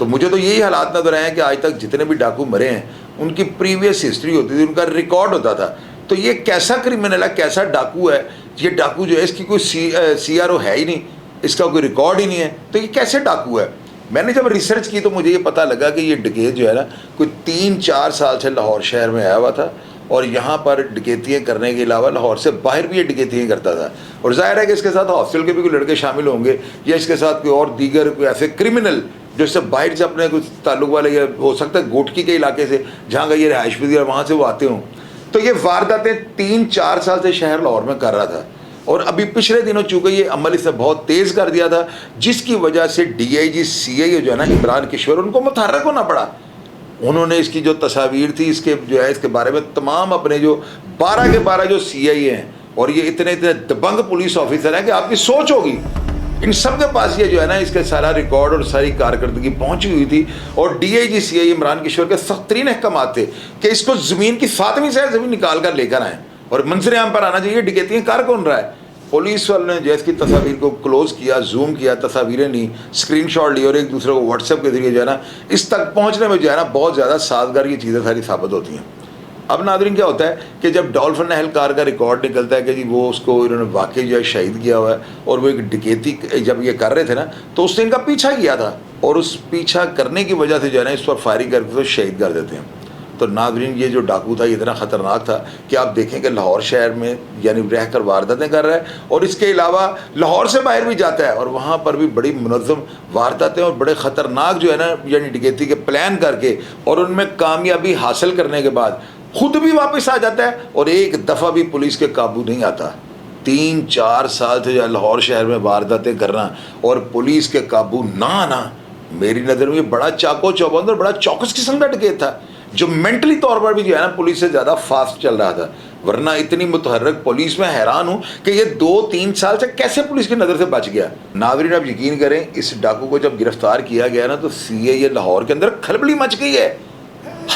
تو مجھے تو یہی حالات نظر آئے ہیں کہ آج تک جتنے بھی ڈاکو مرے ہیں ان کی پریویس ہسٹری ہوتی تھی، ان کا ریکارڈ ہوتا تھا. تو یہ کیسا کرمنل ہے، کیسا ڈاکو ہے یہ ڈاکو جو ہے، اس کی کوئی سی آر او ہے ہی نہیں، اس کا کوئی ریکارڈ ہی نہیں ہے، تو یہ کیسے ڈاکو ہے؟ میں نے جب ریسرچ کی تو مجھے یہ پتہ لگا کہ یہ ڈکیت جو ہے نا کوئی 3-4 سال سے لاہور شہر میں آیا ہوا تھا، اور یہاں پر ڈکیتیاں کرنے کے علاوہ لاہور سے باہر بھی یہ ڈکیتیاں کرتا تھا. اور ظاہر ہے کہ اس کے ساتھ ہاسٹل کے بھی کوئی لڑکے شامل ہوں گے، یا اس کے ساتھ کوئی اور دیگر کوئی ایسے کرمنل جو اس سے باہر سے اپنے کچھ تعلق والے، یا ہو سکتا ہے گوٹکی کے علاقے سے جہاں کا یہ رہائش پذیر ہے وہاں سے وہ آتے ہوں. تو یہ وارداتیں 3-4 سال سے شہر لاہور میں کر رہا تھا، اور ابھی پچھلے دنوں چونکہ یہ عمل اس نے بہت تیز کر دیا تھا، جس کی وجہ سے ڈی آئی جی سی آئی جو ہے نا عمران کشور، ان کو متحرک ہونا پڑا. انہوں نے اس کی جو تصاویر تھی اس کے جو ہے اس کے بارے میں تمام اپنے جو 12 کے 12 جو سی آئی ہیں، اور یہ اتنے دبنگ پولیس آفیسر ہیں کہ آپ کی سوچ ہوگی ان سب کے پاس یہ جو ہے نا اس کے سارا ریکارڈ اور ساری کارکردگی پہنچی ہوئی تھی. اور ڈی آئی جی سی آئی عمران کشور کے سخت ترین احکامات تھے کہ اس کو زمین کی 7ویں سطح زمین نکال کر لے کر آئیں، اور منظر عام پر آنا چاہیے. ڈکیتیاں کر کون رہا ہے؟ پولیس والوں نے جو ہے اس کی تصاویر کو کلوز کیا، زوم کیا، تصاویریں لی، اسکرین شاٹ لی، اور ایک دوسرے کو واٹس ایپ کے ذریعے جو ہے نا اس تک پہنچنے میں جو ہے نا بہت زیادہ سازگار یہ چیزیں ساری ثابت ہوتی ہیں. اب ناظرین کیا ہوتا ہے کہ جب ڈولفن اہلکار کا ریکارڈ نکلتا ہے کہ جی وہ اس کو انہوں نے واقعی جو ہے شہید کیا ہوا ہے، اور وہ ایک ڈکیتی جب یہ کر رہے تھے نا تو اس نے ان کا پیچھا کیا تھا، اور اس پیچھا کرنے کی وجہ سے جو ہے نا اس پر فائرنگ کر کے تو شہید کر دیتے ہیں. تو ناظرین یہ جو ڈاکو تھا یہ اتنا خطرناک تھا کہ آپ دیکھیں کہ لاہور شہر میں یعنی رہ کر وارداتیں کر رہا ہے، اور اس کے علاوہ لاہور سے باہر بھی جاتا ہے، اور وہاں پر بھی بڑی منظم وارداتیں اور بڑے خطرناک جو ہے نا یعنی ڈکیتی کے پلان کر کے، اور ان میں کامیابی حاصل کرنے کے بعد خود بھی واپس آ جاتا ہے، اور ایک دفعہ بھی پولیس کے قابو نہیں آتا. 3-4 سال سے لاہور شہر میں وارداتیں کرنا اور پولیس کے قابو نہ آنا، میری نظر میں یہ بڑا چاقو چوبند اور بڑا چوکس قسم کا ڈکیت تھا، جو مینٹلی طور پر بھی جو ہے نا پولیس سے زیادہ فاسٹ چل رہا تھا. ورنہ اتنی متحرک پولیس میں حیران ہوں کہ یہ 2-3 سال سے کیسے پولیس کی نظر سے بچ گیا. ناظرین آپ یقین کریں اس ڈاکو کو جب گرفتار کیا گیا نا تو سی اے لاہور کے اندر کھلبلی مچ گئی ہے،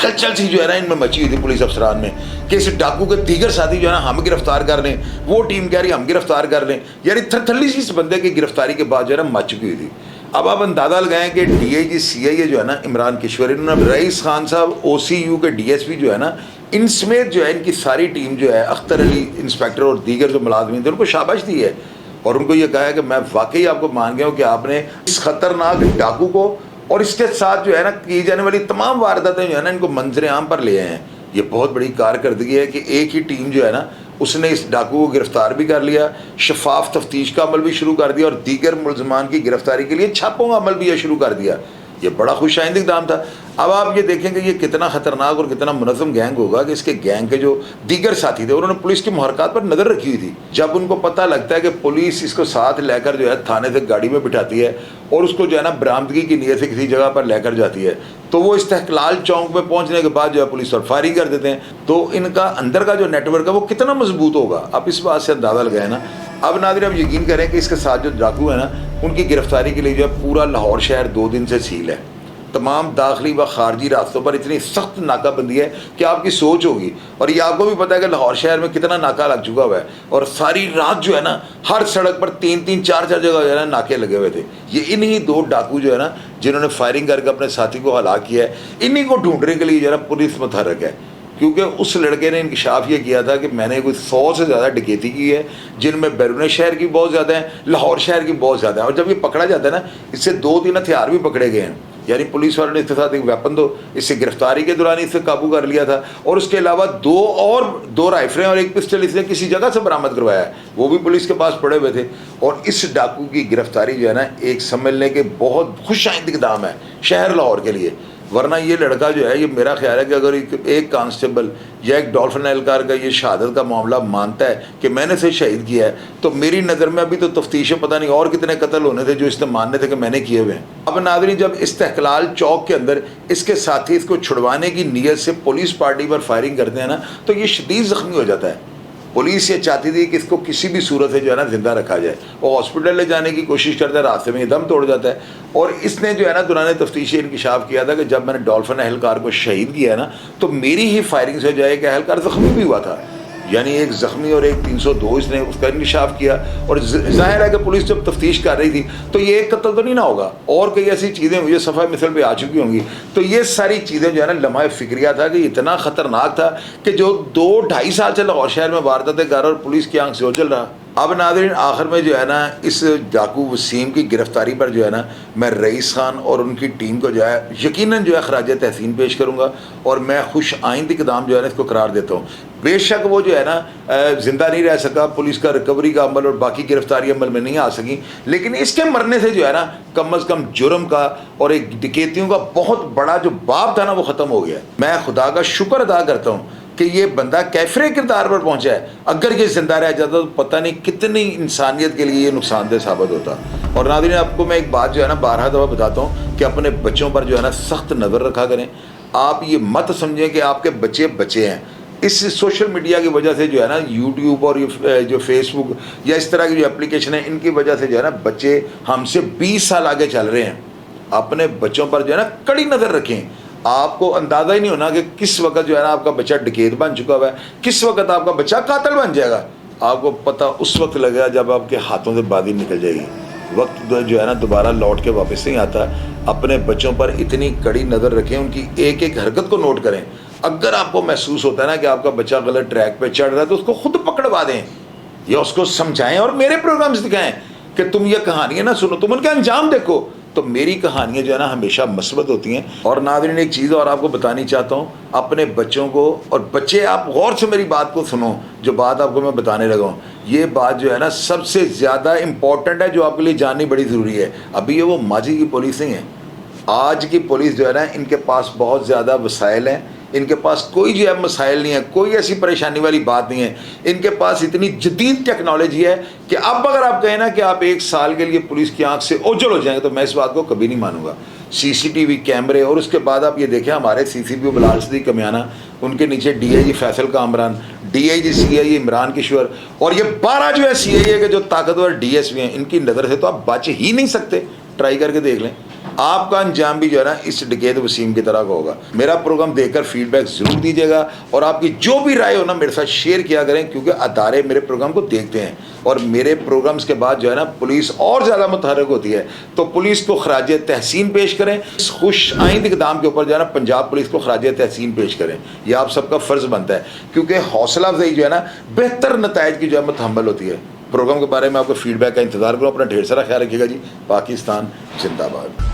ہلچل سی جو ہے نا ان میں مچی ہوئی تھی پولیس افسران میں کہ اس ڈاکو کے دیگر ساتھی جو ہے نا ہم گرفتار کر لیں، وہ ٹیم کہہ رہی ہم گرفتار کر لیں، یعنی تھرتھلی سی اس بندے کی گرفتاری کے بعد جو ہے نا مچ چکی ہوئی تھی. اب آپ اندازہ لگائیں کہ ڈی آئی جی سی آئی جو ہے نا عمران کشور، انہوں نے رئیس خان صاحب او سی یو کے ڈی ایس پی جو ہے نا ان سمیت جو ہے ان کی ساری ٹیم جو ہے اختر علی انسپیکٹر اور دیگر جو ملازمین تھے ان کو شاباش دی ہے، اور ان کو یہ کہا ہے کہ میں واقعی آپ کو مان گیا ہوں کہ آپ نے اس خطرناک ڈاکو کو اور اس کے ساتھ جو ہے نا کی جانے والی تمام وارداتیں جو ہے نا ان کو منظر عام پر لے آئے ہیں. یہ بہت بڑی کارکردگی ہے کہ ایک ہی ٹیم جو ہے نا اس نے اس ڈاکو کو گرفتار بھی کر لیا، شفاف تفتیش کا عمل بھی شروع کر دیا، اور دیگر ملزمان کی گرفتاری کے لیے چھاپوں کا عمل بھی شروع کر دیا. یہ بڑا خوش آئند اقدام تھا. اب آپ یہ دیکھیں کہ یہ کتنا خطرناک اور کتنا منظم گینگ ہوگا کہ اس کے گینگ کے جو دیگر ساتھی تھے انہوں نے پولیس کی محرکات پر نظر رکھی ہوئی تھی. جب ان کو پتہ لگتا ہے کہ پولیس اس کو ساتھ لے کر جو ہے تھانے سے گاڑی میں بٹھاتی ہے اور اس کو جو ہے نا برآمدگی کی نیت سے کسی جگہ پر لے کر جاتی ہے، تو وہ استقلال چوک پہ پہنچنے کے بعد جو ہے پولیس پر فائرنگ کر دیتے ہیں. تو ان کا اندر کا جو نیٹ ورک ہے وہ کتنا مضبوط ہوگا آپ اس بات سے اندازہ لگائیں نا. اب ناظرین اب یقین کریں کہ اس کے ساتھ جو ڈاکو ہے نا ان کی گرفتاری کے لیے جو ہے پورا لاہور شہر 2 دن سے سیل ہے. تمام داخلی و خارجی راستوں پر اتنی سخت ناکہ بندی ہے کہ آپ کی سوچ ہوگی، اور یہ آپ کو بھی پتہ ہے کہ لاہور شہر میں کتنا ناکہ لگ چکا ہوا ہے، اور ساری رات جو ہے نا ہر سڑک پر 3-3 4-4 جگہ جو ہے نا ناکے لگے ہوئے تھے. یہ انہی 2 ڈاکو جو ہے نا جنہوں نے فائرنگ کر کے اپنے ساتھی کو ہلاک کیا ہے، انہی کو ڈھونڈنے کے لیے جو ہے نا پولیس متحرک ہے. کیونکہ اس لڑکے نے انکشاف یہ کیا تھا کہ میں نے کوئی 100 سے زیادہ ڈکیتی کی ہے، جن میں بیرون شہر کی بہت زیادہ ہیں، لاہور شہر کی بہت زیادہ ہیں. اور جب یہ پکڑا جاتا ہے نا اس سے 2-3 ہتھیار بھی پکڑے گئے ہیں، یعنی پولیس والوں نے اس کے ساتھ ایک ویپن تو اس سے گرفتاری کے دوران اس سے قابو کر لیا تھا، اور اس کے علاوہ 2 رائفلیں اور 1 پسٹل اس نے کسی جگہ سے برآمد کروایا ہے، وہ بھی پولیس کے پاس پڑے ہوئے تھے. اور اس ڈاکو کی گرفتاری جو ہے نا ایک سمجھنے کے بہت خوش آئند اقدام ہے شہر لاہور کے لیے. ورنہ یہ لڑکا جو ہے یہ میرا خیال ہے کہ اگر ایک کانسٹیبل یا ایک ڈولفن اہلکار کا یہ شہادت کا معاملہ مانتا ہے کہ میں نے اسے شہید کیا ہے، تو میری نظر میں ابھی تو تفتیشیں پتہ نہیں اور کتنے قتل ہونے تھے جو اس نے ماننے تھے کہ میں نے کیے ہوئے ہیں. اب ناظرین جب استقلال چوک کے اندر اس کے ساتھی اس کو چھڑوانے کی نیت سے پولیس پارٹی پر فائرنگ کرتے ہیں نا تو یہ شدید زخمی ہو جاتا ہے. پولیس یہ چاہتی تھی کہ اس کو کسی بھی صورت سے جو ہے نا زندہ رکھا جائے. وہ ہاسپٹل لے جانے کی کوشش کرتا ہے، راستے میں یہ دم توڑ جاتا ہے. اور اس نے جو ہے نا دوران تفتیش انکشاف کیا تھا کہ جب میں نے ڈولفن اہلکار کو شہید کیا ہے نا تو میری ہی فائرنگ سے جو ہے کہ اہلکار زخمی بھی ہوا تھا. یعنی ایک زخمی اور ایک 302 اس نے اس کا انکشاف کیا، اور ظاہر ہے کہ پولیس جب تفتیش کر رہی تھی تو یہ ایک قتل تو نہیں نہ ہوگا، اور کئی ایسی چیزیں ہوئی صفحہ مثل پہ آ چکی ہوں گی. تو یہ ساری چیزیں جو ہے نا لمحہ فکریہ تھا کہ اتنا خطرناک تھا کہ جو 2-2.5 سال سے لاہور شہر میں وارداتیں کر رہا اور پولیس کی آنکھ سے اوجھل رہا. اب ناظرین آخر میں جو ہے نا اس ڈاکو وسیم کی گرفتاری پر جو ہے نا میں رئیس خان اور ان کی ٹیم کو جو ہے یقیناً جو ہے خراج تحسین پیش کروں گا، اور میں خوش آئند اقدام جو ہے نا اس کو قرار دیتا ہوں. بے شک وہ جو ہے نا زندہ نہیں رہ سکا، پولیس کا ریکوری کا عمل اور باقی گرفتاری عمل میں نہیں آ سکی، لیکن اس کے مرنے سے جو ہے نا کم از کم جرم کا اور ایک ڈکیتیوں کا بہت بڑا جو باب تھا نا وہ ختم ہو گیا. میں خدا کا شکر ادا کرتا ہوں کہ یہ بندہ کیفرے کردار پر پہنچا ہے. اگر یہ زندہ رہ جاتا تو پتہ نہیں کتنی انسانیت کے لیے یہ نقصان دہ ثابت ہوتا. اور ناظرین آپ کو میں ایک بات جو ہے نا 12 دفعہ بتاتا ہوں کہ اپنے بچوں پر جو ہے نا سخت نظر رکھا کریں. آپ یہ مت سمجھیں کہ آپ کے بچے ہیں. اس سوشل میڈیا کی وجہ سے جو ہے نا یوٹیوب اور جو فیس بک یا اس طرح کی جو اپلیکیشن ہے ان کی وجہ سے جو ہے نا بچے ہم سے 20 سال آگے چل رہے ہیں. اپنے بچوں پر جو ہے نا کڑی نظر رکھیں. آپ کو اندازہ ہی نہیں ہونا کہ کس وقت جو ہے نا آپ کا بچہ ڈکیت بن چکا ہوا ہے، کس وقت آپ کا بچہ قاتل بن جائے گا. آپ کو پتہ اس وقت لگے گا جب آپ کے ہاتھوں سے بازی نکل جائے گی. وقت جو ہے نا دوبارہ لوٹ کے واپس نہیں آتا. اپنے بچوں پر اتنی کڑی نظر رکھیں، ان کی ایک ایک حرکت کو نوٹ کریں. اگر آپ کو محسوس ہوتا ہے نا کہ آپ کا بچہ غلط ٹریک پہ چڑھ رہا ہے تو اس کو خود پکڑوا دیں یا اس کو سمجھائیں اور میرے پروگرامز دکھائیں کہ تم یہ کہانیاں نہ سنو، تم ان کا انجام دیکھو. تو میری کہانیاں جو ہے نا ہمیشہ مثبت ہوتی ہیں. اور ناظرین ایک چیز اور آپ کو بتانی چاہتا ہوں، اپنے بچوں کو، اور بچے آپ غور سے میری بات کو سنو، جو بات آپ کو میں بتانے لگا ہوں یہ بات جو ہے نا سب سے زیادہ امپورٹنٹ ہے، جو آپ کے لیے جاننی بڑی ضروری ہے. ابھی یہ وہ ماضی کی پولیس نہیں ہے. آج کی پولیس جو ہے نا ان کے پاس بہت زیادہ وسائل ہیں، ان کے پاس کوئی جو ہے مسائل نہیں ہے، کوئی ایسی پریشانی والی بات نہیں ہے. ان کے پاس اتنی جدید ٹیکنالوجی ہے کہ اب اگر آپ کہیں نا کہ آپ 1 سال کے لیے پولیس کی آنکھ سے اوجھل ہو جائیں گے تو میں اس بات کو کبھی نہیں مانوں گا. CCTV کیمرے، اور اس کے بعد آپ یہ دیکھیں ہمارے CCPO بلال صدیق کمیانہ، ان کے نیچے DIG Faisal Kamran, DIG CIA Imran کشور، اور یہ 12 جو ہے CIA کے جو طاقتور DSP ہیں، ان کی نظر سے تو آپ بچ ہی نہیں سکتے. ٹرائی کر کے دیکھ لیں. آپ کا انجام بھی جو ہے نا اس ڈکیت وسیم کی طرح کا ہوگا. میرا پروگرام دیکھ کر فیڈ بیک ضرور دیجیے گا، اور آپ کی جو بھی رائے ہو نا میرے ساتھ شیئر کیا کریں، کیونکہ ادارے میرے پروگرام کو دیکھتے ہیں اور میرے پروگرامز کے بعد جو ہے نا پولیس اور زیادہ متحرک ہوتی ہے. تو پولیس کو خراج تحسین پیش کریں. اس خوش آئند اقدام کے اوپر جو ہے نا پنجاب پولیس کو خراج تحسین پیش کریں. یہ آپ سب کا فرض بنتا ہے، کیونکہ حوصلہ افزائی جو ہے نا بہتر نتائج کی جو ہے متحمل ہوتی ہے. پروگرام کے بارے میں آپ کو فیڈ بیک کا انتظار کروں. اپنا ڈھیر سارا خیال رکھیے گا جی. پاکستان زندہ باد.